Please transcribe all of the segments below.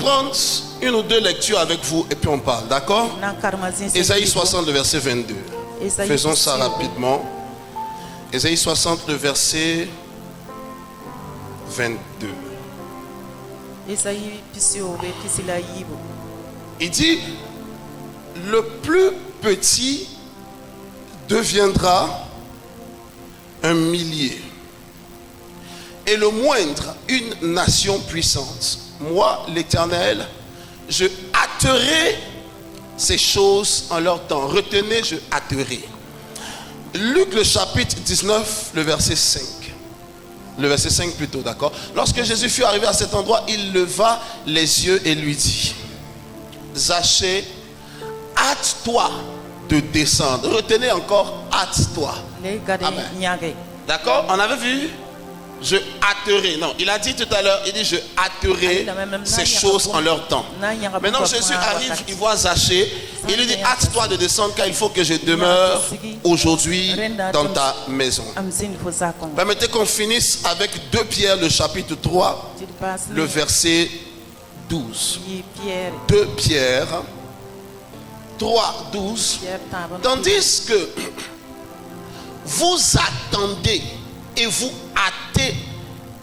prendre une ou deux lectures avec vous et puis on parle, d'accord? Ésaïe 60, le verset 22. Faisons ça rapidement. Ésaïe 60, le verset 22. Il dit, le plus petit deviendra un millier et le moindre une nation puissante. Moi, l'Éternel, je hâterai ces choses en leur temps. Retenez, je hâterai. Luc le chapitre 19, le verset 5. Le verset 5 plutôt, d'accord? Lorsque Jésus fut arrivé à cet endroit, il leva les yeux et lui dit, Zachée, hâte-toi de descendre. Retenez encore, hâte-toi. Amen. D'accord? On avait vu? Je hâterai. Non, il a dit tout à l'heure, il dit je hâterai ces choses en leur temps. Maintenant Jésus arrive, il voit Zachée, il lui dit hâte-toi de descendre car il faut que je demeure aujourd'hui dans ta maison. Permettez qu'on finisse avec 2 Pierre le chapitre 3, le verset 12. 2 Pierre 3, 12. Tandis que vous attendez et vous hâtez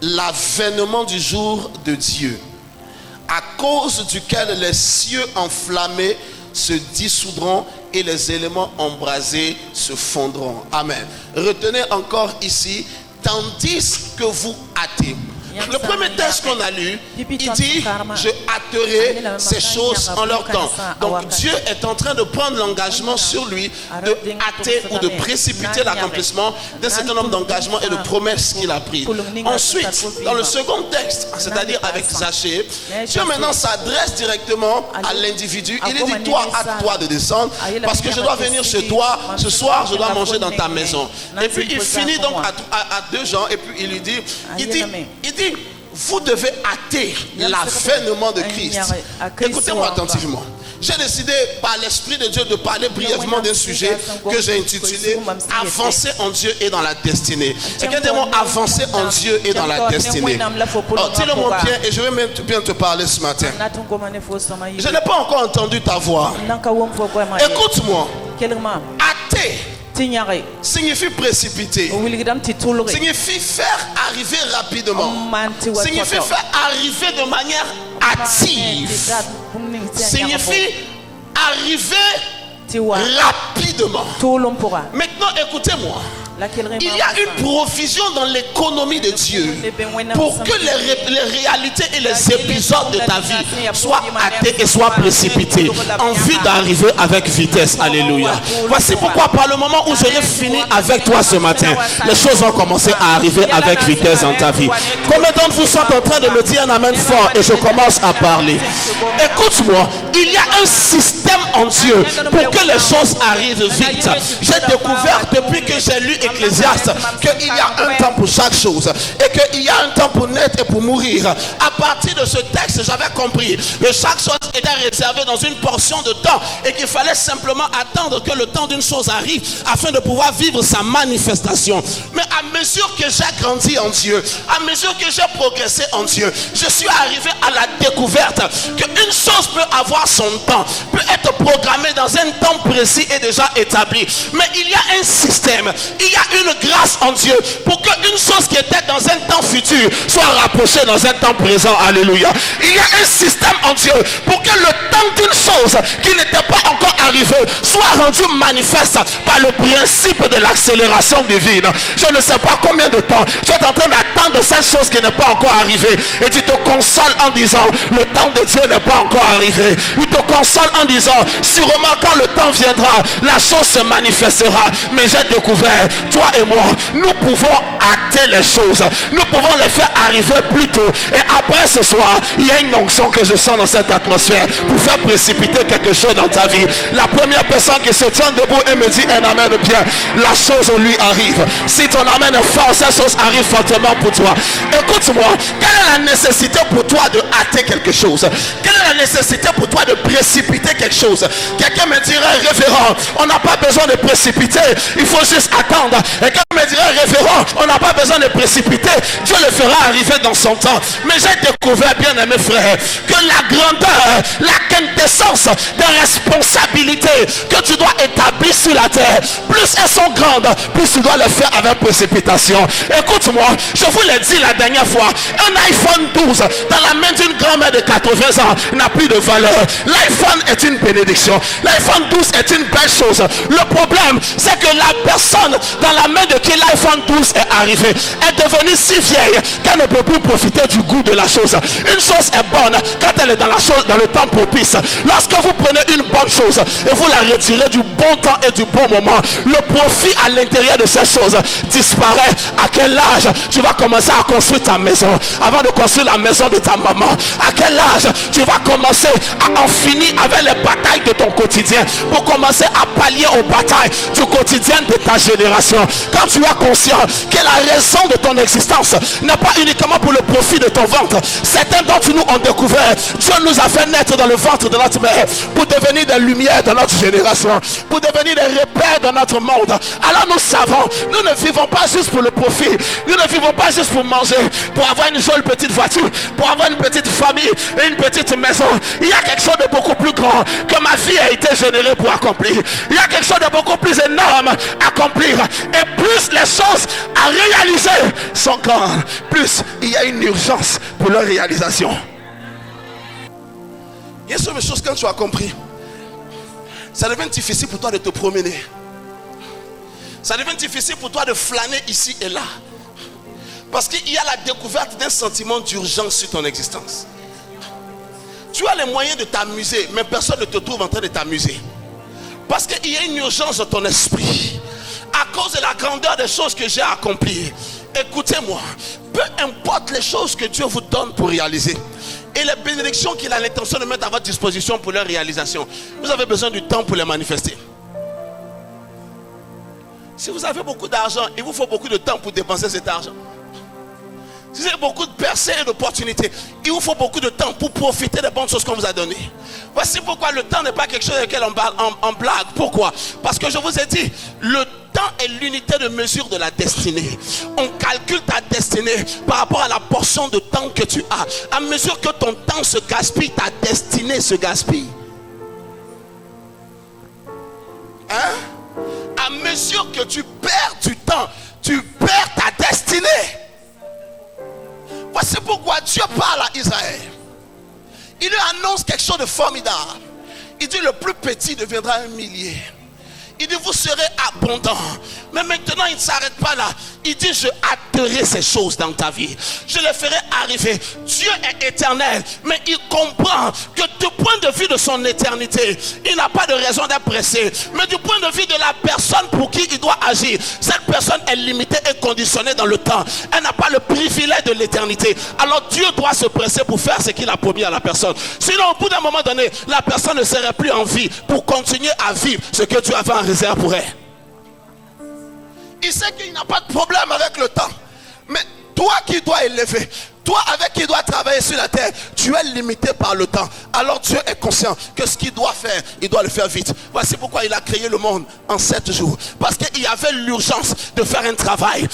l'avènement du jour de Dieu, à cause duquel les cieux enflammés se dissoudront et les éléments embrasés se fondront. Amen. Retenez encore ici, tandis que vous hâtez. Le premier texte qu'on a lu, il dit, je hâterai ces choses en leur temps. Donc Dieu est en train de prendre l'engagement sur lui de hâter ou de précipiter l'accomplissement d'un certain nombre d'engagements et de promesses qu'il a pris. Ensuite, dans le second texte, c'est-à-dire avec Zachée, Dieu maintenant s'adresse directement à l'individu. Il lui dit, toi, hâte-toi de descendre parce que je dois venir chez toi. Ce soir, je dois manger dans ta maison. Et puis il finit donc à 2 gens et puis il lui dit, il dit, vous devez hâter l'avènement de Christ. Écoutez-moi attentivement. J'ai décidé par l'Esprit de Dieu de parler brièvement d'un sujet que j'ai intitulé Avancer en Dieu et dans la destinée. C'est quel mot avancer en Dieu et dans la destinée? Oh, dis-le-moi bien et je vais même bien te parler ce matin. Je n'ai pas encore entendu ta voix. Écoute-moi. Hâter signifie précipiter, signifie faire arriver rapidement, signifie faire arriver de manière hâtive, signifie arriver rapidement. Maintenant écoutez-moi, il y a une provision dans l'économie de Dieu pour que les réalités et les épisodes de ta vie soient hâtés et soient précipités en vue d'arriver avec vitesse. Alléluia. Voici pourquoi par le moment où j'aurai fini avec toi ce matin, les choses vont commencer à arriver avec vitesse dans ta vie. Combien d'entre vous sont en train de me dire un amen fort et je commence à parler? Écoute-moi, il y a un système en Dieu pour que les choses arrivent vite. J'ai découvert depuis que j'ai lu Ecclésiaste qu'il y a un temps pour chaque chose et qu'il y a un temps pour naître et pour mourir. À partir de ce texte, j'avais compris que chaque chose était réservée dans une portion de temps et qu'il fallait simplement attendre que le temps d'une chose arrive afin de pouvoir vivre sa manifestation. Mais à mesure que j'ai grandi en Dieu, à mesure que j'ai progressé en Dieu, je suis arrivé à la découverte qu'une chose peut avoir son temps, peut être programmée dans un temps précis et déjà établi. Mais il y a un système, il y a une grâce en Dieu pour qu'une chose qui était dans un temps futur soit rapprochée dans un temps présent. Alléluia. Il y a un système en Dieu pour que le temps d'une chose qui n'était pas encore arrivée soit rendu manifeste par le principe de l'accélération divine. Je ne sais pas combien de temps tu es en train d'attendre cette chose qui n'est pas encore arrivée et tu te consoles en disant le temps de Dieu n'est pas encore arrivé. Tu te consoles en disant sûrement quand le temps viendra la chose se manifestera. Mais j'ai découvert, toi et moi, nous pouvons hâter les choses, nous pouvons les faire arriver plus tôt. Et après ce soir, il y a une onction que je sens dans cette atmosphère pour faire précipiter quelque chose dans ta vie. La première personne qui se tient debout et me dit un amen bien, la chose lui arrive. Si ton amen est fort, cette chose arrive fortement pour toi. Écoute-moi, quelle est la nécessité pour toi de hâter hâter quelque chose? Quelle est la nécessité pour toi de précipiter quelque chose? Quelqu'un me dirait, révérend, on n'a pas besoin de précipiter, il faut juste attendre. Et quelqu'un me dirait, révérend, on n'a pas besoin de précipiter, Dieu le fera arriver dans son temps. Mais j'ai découvert, bien aimé frère, que la grandeur, la quintessence de responsabilité que tu dois établir sur la terre, plus elles sont grandes, plus tu dois le faire avec précipitation. Écoute-moi, je vous l'ai dit la dernière fois, un iPhone 12 dans la main d'une grand-mère de 80 ans n'a plus de valeur. L'iPhone est une bénédiction. L'iPhone 12 est une belle chose. Le problème, c'est que la personne dans la main de qui l'iPhone 12 est arrivé est devenue si vieille qu'elle ne peut plus profiter du goût de la chose. Une chose est bonne quand elle est dans la chose, dans le temps propice. Lorsque vous prenez une bonne chose et vous la retirez du bon temps et du bon moment, le profit à l'intérieur de cette chose disparaît. À quel âge tu vas commencer à construire ta maison avant de construire la maison de ta maman? À quel âge tu vas commencer à en finir avec les batailles de ton quotidien pour commencer à pallier aux batailles du quotidien de ta génération? Quand tu es conscient que la raison de ton existence n'est pas uniquement pour le profit de ton ventre. Certains d'entre nous ont découvert, Dieu nous a fait naître dans le ventre de notre mère pour devenir des lumières dans notre génération, pour devenir des repères dans notre monde. Alors nous savons, nous ne vivons pas juste pour le profit, nous ne vivons pas juste pour manger, pour avoir une jolie petite voiture, pour avoir une petite famille et une petite maison. Il y a quelque chose de beaucoup plus grand que ma vie a été générée pour accomplir. Il y a quelque chose de beaucoup plus énorme à accomplir. Et plus les choses à réaliser sont grandes, plus il y a une urgence pour leur réalisation. Il y a une chose, quand tu as compris, ça devient difficile pour toi de te promener. Ça devient difficile pour toi de flâner ici et là. Parce qu'il y a la découverte d'un sentiment d'urgence sur ton existence. Tu as les moyens de t'amuser, mais personne ne te trouve en train de t'amuser. Parce qu'il y a une urgence dans ton esprit. À cause de la grandeur des choses que j'ai accomplies. Écoutez-moi, peu importe les choses que Dieu vous donne pour réaliser et les bénédictions qu'il a l'intention de mettre à votre disposition pour leur réalisation, vous avez besoin du temps pour les manifester. Si vous avez beaucoup d'argent, il vous faut beaucoup de temps pour dépenser cet argent. Si vous avez beaucoup de percées et d'opportunités, il vous faut beaucoup de temps pour profiter des bonnes choses qu'on vous a données. Voici pourquoi le temps n'est pas quelque chose avec lequel on blague. Pourquoi? Parce que je vous ai dit, le temps est l'unité de mesure de la destinée. On calcule ta destinée par rapport à la portion de temps que tu as. À mesure que ton temps se gaspille, ta destinée se gaspille. À mesure que tu perds du temps, tu perds ta destinée. Voici pourquoi Dieu parle à Israël. Il lui annonce quelque chose de formidable. Il dit, le plus petit deviendra un millier. Il dit, vous serez abondants. Mais maintenant, il ne s'arrête pas là. Il dit, je hâterai ces choses dans ta vie. Je les ferai arriver. Dieu est éternel. Mais il comprend que du point de vue de son éternité, il n'a pas de raison d'être pressé. Mais du point de vue de la personne pour qui il doit agir, cette personne est limitée et conditionnée dans le temps. Elle n'a pas le privilège de l'éternité. Alors Dieu doit se presser pour faire ce qu'il a promis à la personne. Sinon, au bout d'un moment donné, la personne ne serait plus en vie pour continuer à vivre ce que Dieu avait en réserve pour elle. Il sait qu'il n'a pas de problème avec le temps. Mais toi qui dois élever, toi avec qui dois travailler sur la terre, tu es limité par le temps. Alors Dieu est conscient que ce qu'il doit faire, il doit le faire vite. Voici pourquoi il a créé le monde en 7 jours. Parce qu'il y avait l'urgence de faire un travail.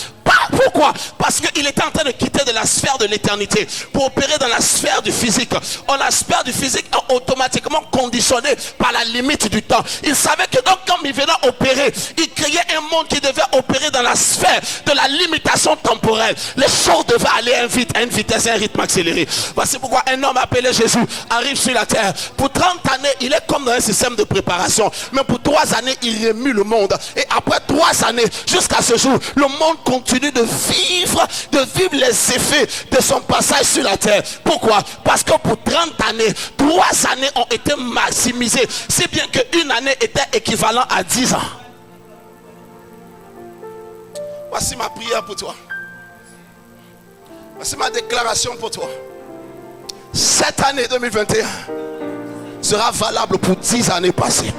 Pourquoi? Parce qu'il était en train de quitter de la sphère de l'éternité pour opérer dans la sphère du physique. Or, la sphère du physique est automatiquement conditionnée par la limite du temps. Il savait que donc, quand il venait opérer, il créait un monde qui devait opérer dans la sphère de la limitation temporelle. Les choses devaient aller à une vitesse et un rythme accéléré. Voici pourquoi un homme appelé Jésus arrive sur la terre. Pour 30 années, il est comme dans un système de préparation. Mais pour 3 années, il remue le monde. Et après 3 années, jusqu'à ce jour, le monde continue de vivre les effets de son passage sur la terre. Pourquoi? Parce que pour 30 années, 3 années ont été maximisées, si bien qu'une année était équivalent à 10 ans. Voici ma prière pour toi. Voici ma déclaration pour toi. Cette année 2021 sera valable pour 10 années passées.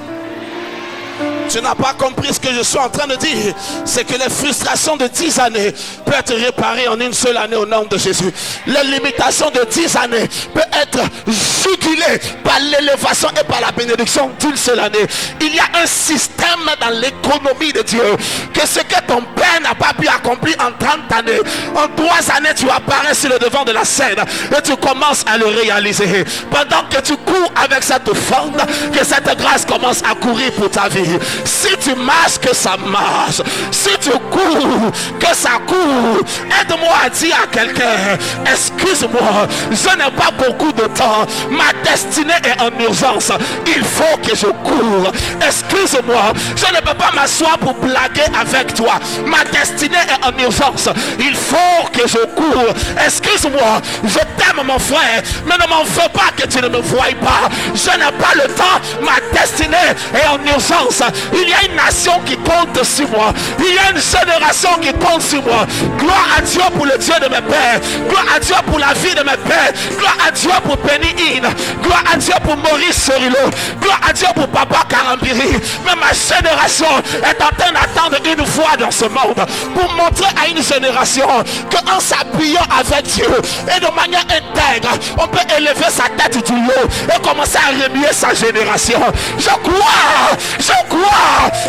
Tu n'as pas compris ce que je suis en train de dire. C'est que les frustrations de 10 années peuvent être réparées en une seule année au nom de Jésus. Les limitations de 10 années peuvent être jugulées par l'élévation et par la bénédiction d'une seule année. Il y a un système dans l'économie de Dieu que ce que ton père n'a pas pu accomplir en 30 années, en 3 années tu apparais sur le devant de la scène et tu commences à le réaliser. Pendant que tu cours avec cette fente, que cette grâce commence à courir pour ta vie. Si tu marches, que ça marche. Si tu cours, que ça court. Aide-moi à dire à quelqu'un, excuse-moi, je n'ai pas beaucoup de temps. Ma destinée est en urgence. Il faut que je cours. Excuse-moi, je ne peux pas m'asseoir pour blaguer avec toi. Ma destinée est en urgence. Il faut que je cours. Excuse-moi, je t'aime mon frère, mais ne m'en veux pas que tu ne me voies pas. Je n'ai pas le temps. Ma destinée est en urgence. Il y a une nation qui compte sur moi. Il y a une génération qui compte sur moi. Gloire à Dieu pour le Dieu de mes pères. Gloire à Dieu pour la vie de mes pères. Gloire à Dieu pour Penny In. Gloire à Dieu pour Maurice Sorilo. Gloire à Dieu pour Papa Karambiri. Mais ma génération est en train d'attendre une voix dans ce monde pour montrer à une génération qu'en s'appuyant avec Dieu et de manière intègre, on peut élever sa tête du lot et commencer à remuer sa génération. Je crois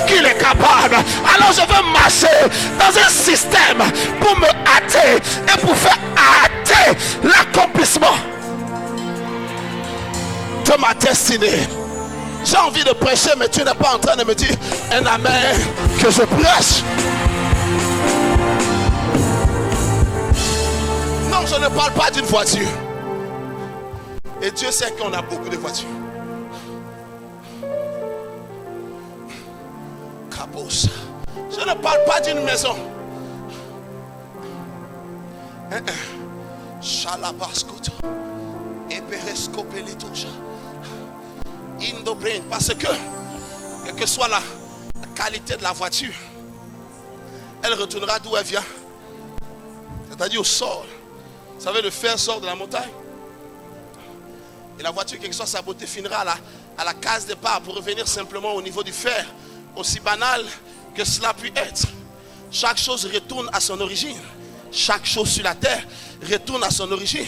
qu'il est capable. Alors je veux marcher dans un système pour me hâter et pour faire hâter l'accomplissement de ma destinée. J'ai envie de prêcher, mais tu n'es pas en train de me dire un amen que je prêche. Non, je ne parle pas d'une voiture. Et Dieu sait qu'on a beaucoup de voitures. Cabos. Je ne parle pas d'une maison. Chalabascoto. Eperescopelitoucha. Indobrain. Parce que, quelle que soit la qualité de la voiture, elle retournera d'où elle vient. C'est-à-dire au sol. Vous savez, le fer sort de la montagne. Et la voiture, quelle que soit sa beauté, finira à la case départ pour revenir simplement au niveau du fer. Aussi banal que cela puisse être. Chaque chose retourne à son origine. Chaque chose sur la terre retourne à son origine.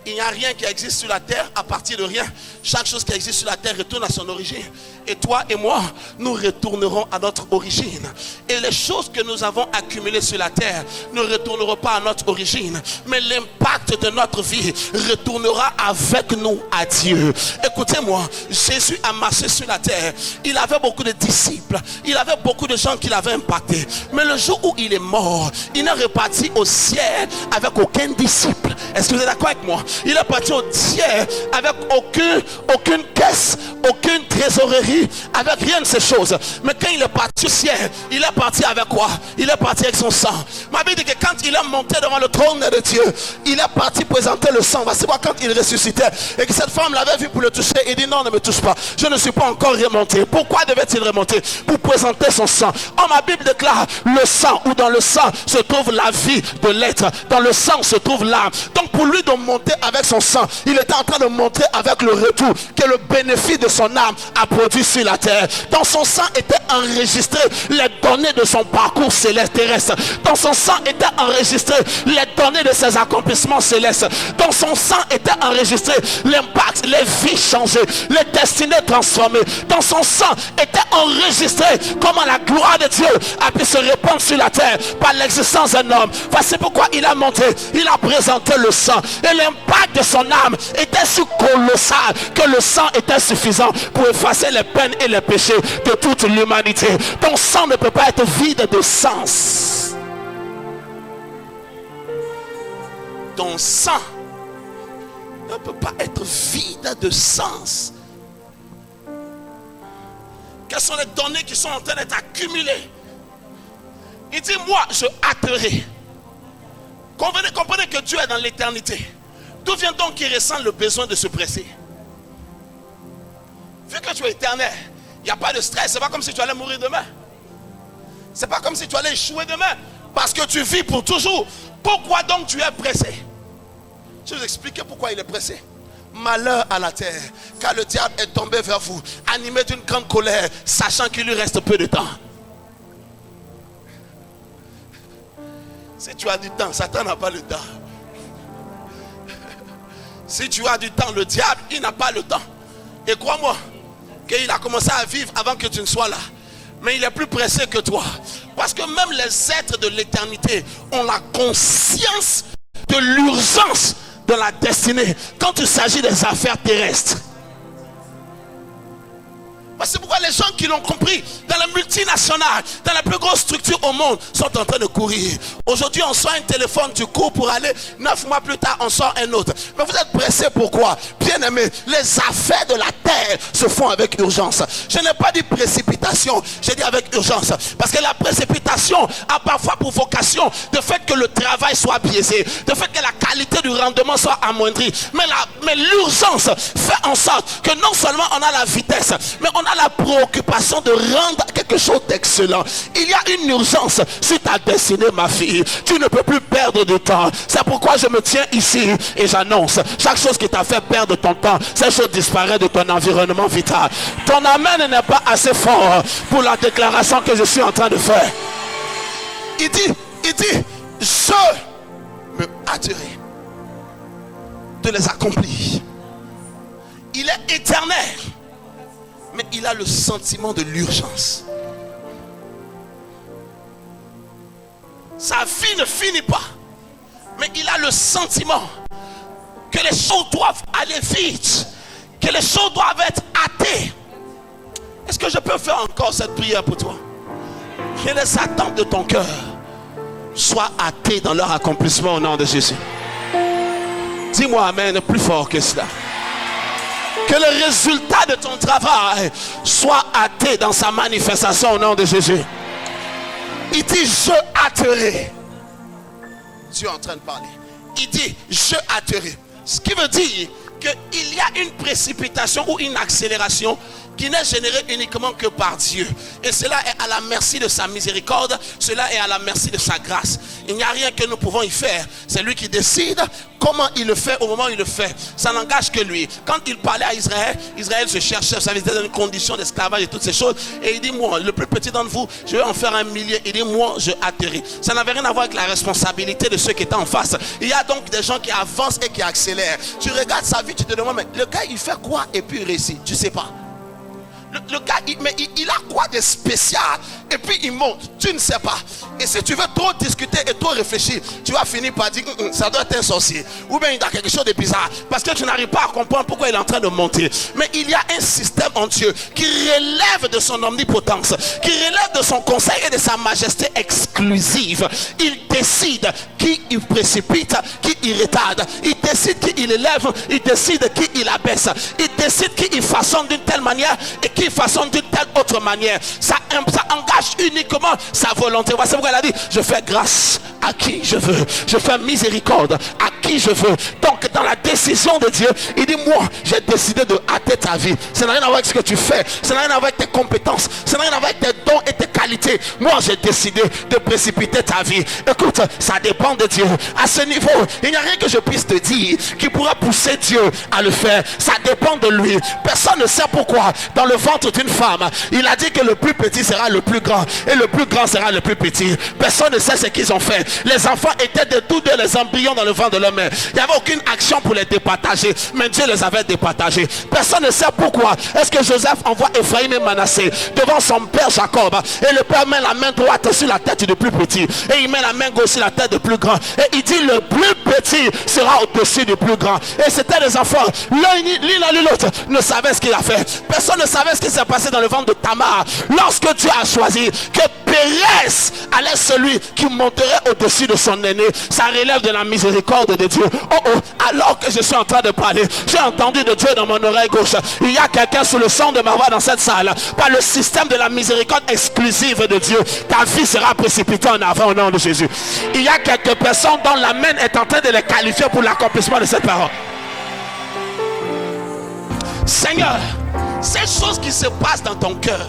Il n'y a rien qui existe sur la terre à partir de rien. Chaque chose qui existe sur la terre retourne à son origine. Et toi et moi, nous retournerons à notre origine. Et les choses que nous avons accumulées sur la terre ne retourneront pas à notre origine. Mais l'impact de notre vie retournera avec nous à Dieu. Écoutez-moi, Jésus a marché sur la terre. Il avait beaucoup de disciples. Il avait beaucoup de gens qui l'avaient impacté. Mais le jour où il est mort, il n'est reparti au ciel avec aucun disciple. Est-ce que vous êtes d'accord avec moi? Il est parti au ciel avec aucune caisse, aucune trésorerie, avec rien de ces choses. Mais quand il est parti au ciel, il est parti avec quoi? Il est parti avec son sang. Ma Bible dit que quand il est monté devant le trône de Dieu, il est parti présenter le sang. Voici moi quand il ressuscitait et que cette femme l'avait vu pour le toucher, il dit non, ne me touche pas. Je ne suis pas encore remonté. Pourquoi devait-il remonter? Pour présenter son sang. Oh, ma Bible déclare le sang, ou dans le sang se trouve la vie de l'être. Dans le sang se trouve l'âme. Donc pour lui de monter avec son sang, il était en train de montrer avec le retour que le bénéfice de son âme a produit sur la terre. Dans son sang étaient enregistrées les données de son parcours céleste terrestre. Dans son sang étaient enregistrées les données de ses accomplissements célestes. Dans son sang étaient enregistrés l'impact, les vies changées, les destinées transformées. Dans son sang était enregistré comment la gloire de Dieu a pu se répandre sur la terre par l'existence d'un homme. Voici pourquoi il a monté, il a présenté le sang. Et l'impact de son âme était si colossal que le sang était suffisant pour effacer les peines et les péchés de toute l'humanité. Ton sang ne peut pas être vide de sens. Ton sang ne peut pas être vide de sens. Quelles sont les données qui sont en train d'être accumulées? Il dit, moi je hâterai. Comprenez que Dieu est dans l'éternité. D'où vient donc qu'il ressent le besoin de se presser? Vu que tu es éternel, il n'y a pas de stress. C'est pas comme si tu allais mourir demain. C'est pas comme si tu allais échouer demain. Parce que tu vis pour toujours. Pourquoi donc tu es pressé? Je vais vous expliquer pourquoi il est pressé. Malheur à la terre, car le diable est tombé vers vous, animé d'une grande colère, sachant qu'il lui reste peu de temps. Si tu as du temps, Satan n'a pas le temps. Si tu as du temps, le diable, il n'a pas le temps. Et crois-moi, qu'il a commencé à vivre avant que tu ne sois là. Mais il est plus pressé que toi. Parce que même les êtres de l'éternité ont la conscience de l'urgence de la destinée quand il s'agit des affaires terrestres. C'est pourquoi les gens qui l'ont compris dans les multinationales, dans les plus grosses structures au monde, sont en train de courir. Aujourd'hui, on sort un téléphone, tu cours pour aller. 9 mois plus tard, on sort un autre. Mais vous êtes pressés pourquoi? Bien aimé, les affaires de la terre se font avec urgence. Je n'ai pas dit précipitation, j'ai dit avec urgence. Parce que la précipitation a parfois pour vocation de fait que le travail soit biaisé, de fait que la qualité du rendement soit amoindrie. Mais l'urgence fait en sorte que non seulement on a la vitesse, mais on a la préoccupation de rendre quelque chose d'excellent. Il y a une urgence sur ta destinée, ma fille. Tu ne peux plus perdre de temps. C'est pourquoi je me tiens ici et j'annonce chaque chose qui t'a fait perdre ton temps, cette chose disparaît de ton environnement vital. Ton amen n'est pas assez fort pour la déclaration que je suis en train de faire. Il dit, je me hâterai de les accomplir. Il est éternel, mais il a le sentiment de l'urgence. Sa vie ne finit pas, mais il a le sentiment que les choses doivent aller vite, que les choses doivent être hâtées. Est-ce que je peux faire encore cette prière pour toi? Que les attentes de ton cœur soient hâtées dans leur accomplissement au nom de Jésus. Dis-moi amen plus fort que cela. Que le résultat de ton travail soit hâté dans sa manifestation au nom de Jésus. Il dit je hâterai. Dieu est en train de parler. Il dit je hâterai. Ce qui veut dire qu'il y a une précipitation ou une accélération qui n'est générée uniquement que par Dieu. Et cela est à la merci de sa miséricorde. Cela est à la merci de sa grâce. Il n'y a rien que nous pouvons y faire. C'est lui qui décide comment il le fait au moment où il le fait. Ça n'engage que lui. Quand il parlait à Israël, Israël se cherchait, ça veut dire dans une condition d'esclavage et toutes ces choses. Et il dit, moi, le plus petit d'entre vous, je vais en faire 1 millier. Il dit, moi, je atterris. Ça n'avait rien à voir avec la responsabilité de ceux qui étaient en face. Il y a donc des gens qui avancent et qui accélèrent. Tu regardes sa vie, tu te demandes, mais le gars, il fait quoi et puis il réussit? Tu ne sais pas. Le gars, il a quoi de spécial? Et puis il monte, tu ne sais pas. Et si tu veux trop discuter et trop réfléchir, tu vas finir par dire ça doit être un sorcier. Ou bien il a quelque chose de bizarre. Parce que tu n'arrives pas à comprendre pourquoi il est en train de monter. Mais il y a un système en Dieu qui relève de son omnipotence, qui relève de son conseil et de sa majesté exclusive. Il décide qui il précipite, qui il retarde. Il décide qui il élève, il décide qui il abaisse. Il décide qui il façonne d'une telle manière et qui il façonne d'une telle autre manière. Ça engage uniquement sa volonté. Voici pourquoi il a dit, je fais grâce à qui je veux, je fais miséricorde à qui je veux. Donc dans la décision de Dieu, il dit, moi j'ai décidé de hâter ta vie. Ça n'a rien à voir avec ce que tu fais, ça n'a rien à voir avec tes compétences, ça n'a rien à voir avec tes dons et tes qualités. Moi j'ai décidé de précipiter ta vie. Écoute, ça dépend de Dieu. À ce niveau, il n'y a rien que je puisse te dire qui pourra pousser Dieu à le faire. Ça dépend de lui. Personne ne sait pourquoi dans le ventre d'une femme, il a dit que le plus petit sera le plus grand et le plus grand sera le plus petit. Personne ne sait ce qu'ils ont fait. Les enfants étaient de tous deux les embryons dans le ventre de leur mère. Il n'y avait aucune action pour les départager, mais Dieu les avait départagés. Personne ne sait pourquoi est-ce que Joseph envoie Ephraim et Manassé devant son père Jacob, et le père met la main droite sur la tête du plus petit et il met la main gauche sur la tête du plus grand, et il dit le plus petit sera au-dessus du plus grand. Et c'était des enfants, l'un ni l'autre ne savait ce qu'il a fait. Personne ne savait ce qui s'est passé dans le ventre de Tamar lorsque Dieu a choisi que Pérez allait celui qui monterait au-dessus de son aîné. Ça relève de la miséricorde de Dieu. Alors que je suis en train de parler, j'ai entendu de Dieu dans mon oreille gauche. Il y a quelqu'un sous le son de ma voix dans cette salle. Par le système de la miséricorde exclusive de Dieu, ta vie sera précipitée en avant au nom de Jésus. Il y a quelques personnes dont la main est en train de les qualifier pour l'accomplissement de cette parole. Seigneur, ces choses qui se passent dans ton cœur,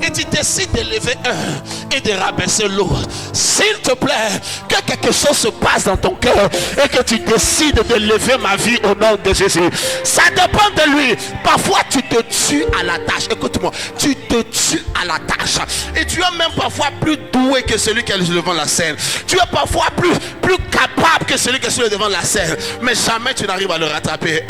et tu décides d'élever un et de rabaisser l'autre, s'il te plaît, que quelque chose se passe dans ton cœur et que tu décides d'élever ma vie au nom de Jésus. Ça dépend de lui. Parfois tu te tues à la tâche. Écoute-moi, tu te tues à la tâche et tu es même parfois plus doué que celui qui est devant la scène. Tu es parfois plus capable que celui qui est devant la scène, mais jamais tu n'arrives à le rattraper.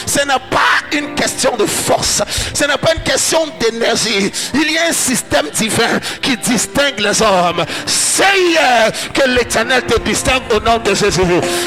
Ce n'est pas une question de force, ce n'est pas une question d'énergie. Il y a un système divin qui distingue les hommes. C'est hier que l'Éternel te distingue au nom de Jésus.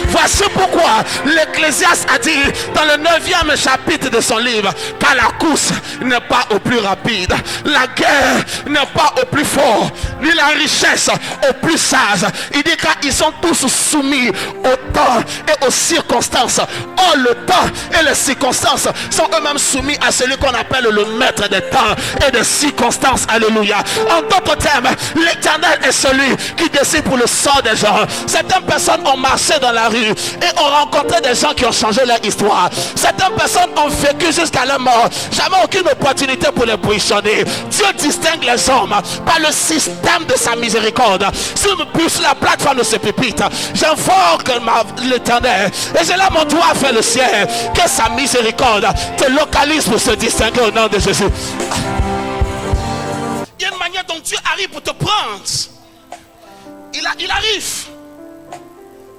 Voici pourquoi l'Ecclésiaste a dit dans le 9e chapitre de son livre, car la course n'est pas au plus rapide, la guerre n'est pas au plus fort, ni la richesse au plus sage. Il dit qu'ils sont tous soumis au temps et aux circonstances. Or le temps et les circonstances sont eux-mêmes soumis à celui qu'on appelle le maître des temps et des circonstances. Alléluia. En d'autres termes, l'Éternel est celui qui décide pour le sort des gens. Certaines personnes ont marché dans la rue et ont rencontré des gens qui ont changé leur histoire. Certaines personnes ont vécu jusqu'à leur mort, jamais aucune opportunité pour les positionner. Dieu distingue les hommes par le système de sa miséricorde. Sur la plateforme de ce pupitre, j'invoque l'Éternel et j'ai là mon doigt vers le ciel, que sa miséricorde te localise pour se distinguer au nom de Jésus. Il y a une manière dont Dieu arrive pour te prendre. Il arrive.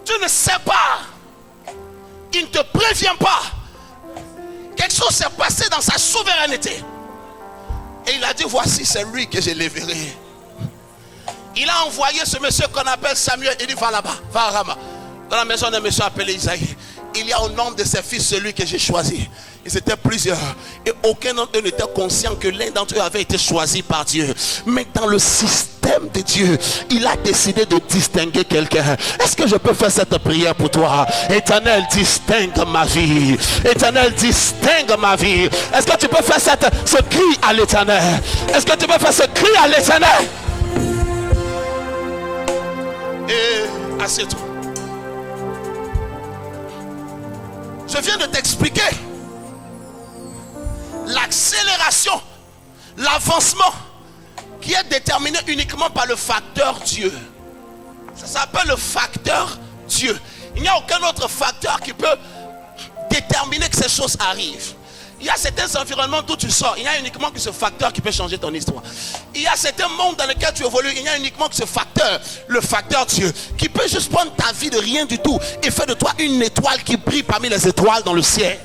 Tu ne sais pas. Il ne te prévient pas. Quelque chose s'est passé dans sa souveraineté. Et il a dit, voici, c'est lui que je l'éleverai. Il a envoyé ce monsieur qu'on appelle Samuel. Il dit, va là-bas, va à Rama, dans la maison d'un monsieur appelé Isaïe. Il y a au nombre de ses fils celui que j'ai choisi. Ils étaient plusieurs. Et aucun d'entre eux n'était conscient que l'un d'entre eux avait été choisi par Dieu. Mais dans le système de Dieu, il a décidé de distinguer quelqu'un. Est-ce que je peux faire cette prière pour toi? Éternel, distingue ma vie. Éternel, distingue ma vie. Est-ce que tu peux faire ce cri à l'Éternel? Est-ce que tu peux faire ce cri à l'Éternel? Et assieds-toi. Je viens de t'expliquer l'accélération, l'avancement qui est déterminé uniquement par le facteur Dieu. Ça s'appelle le facteur Dieu. Il n'y a aucun autre facteur qui peut déterminer que ces choses arrivent. Il y a certains environnements d'où tu sors, il n'y a uniquement que ce facteur qui peut changer ton histoire. Il y a certains mondes dans lesquels tu évolues, il n'y a uniquement que ce facteur, le facteur Dieu, qui peut juste prendre ta vie de rien du tout et faire de toi une étoile qui brille parmi les étoiles dans le ciel.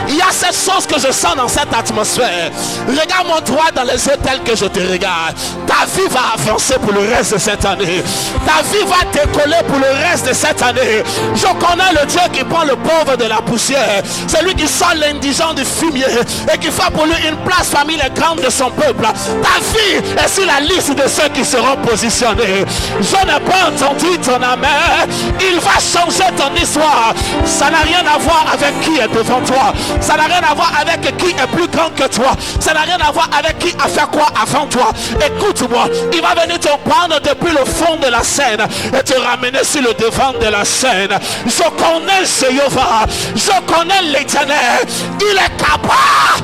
Il y a cette chose que je sens dans cette atmosphère. Regarde-moi droit dans les yeux tels que je te regarde. Ta vie va avancer pour le reste de cette année. Ta vie va décoller pour le reste de cette année. Je connais le Dieu qui prend le pauvre de la poussière. C'est lui qui sort l'indigent du fumier et qui fait pour lui une place parmi les grands de son peuple. Ta vie est sur la liste de ceux qui seront positionnés. Je n'ai pas entendu ton amen. Il va changer ton histoire. Ça n'a rien à voir avec qui est devant toi. Ça n'a rien à voir avec qui est plus grand que toi. Ça n'a rien à voir avec qui a fait quoi avant toi. Écoute-moi, il va venir te prendre depuis le fond de la scène et te ramener sur le devant de la scène. Je connais Jéhovah, je connais l'Éternel. Il est capable.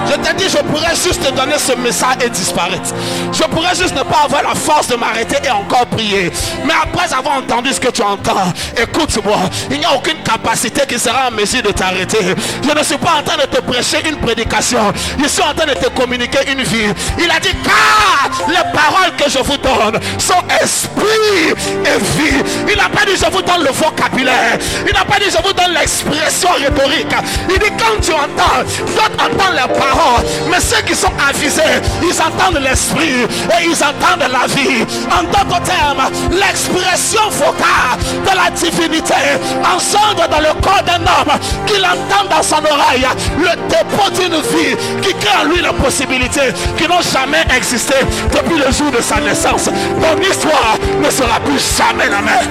Je t'ai dit, je pourrais juste te donner ce message et disparaître. Je pourrais juste ne pas avoir la force de m'arrêter et encore prier. Mais après avoir entendu ce que tu entends, écoute-moi, il n'y a aucune capacité qui sera en mesure de t'arrêter. Je ne suis pas en train de te prêcher une prédication. Je suis en train de te communiquer une vie. Il a dit, car les paroles que je vous donne sont esprit et vie. Il n'a pas dit, je vous donne le vocabulaire. Il n'a pas dit, je vous donne l'expression rhétorique. Il dit, quand tu entends, d'autres entendent les paroles. Mais ceux qui sont avisés, ils entendent l'esprit et ils entendent la vie. En d'autres termes, l'expression vocale de la divinité engendre dans le corps d'un homme qu'il entend dans son oreille le dépôt d'une vie qui crée en lui les possibilités qui n'ont jamais existé depuis le jour de sa naissance. Ton histoire ne sera plus jamais la même.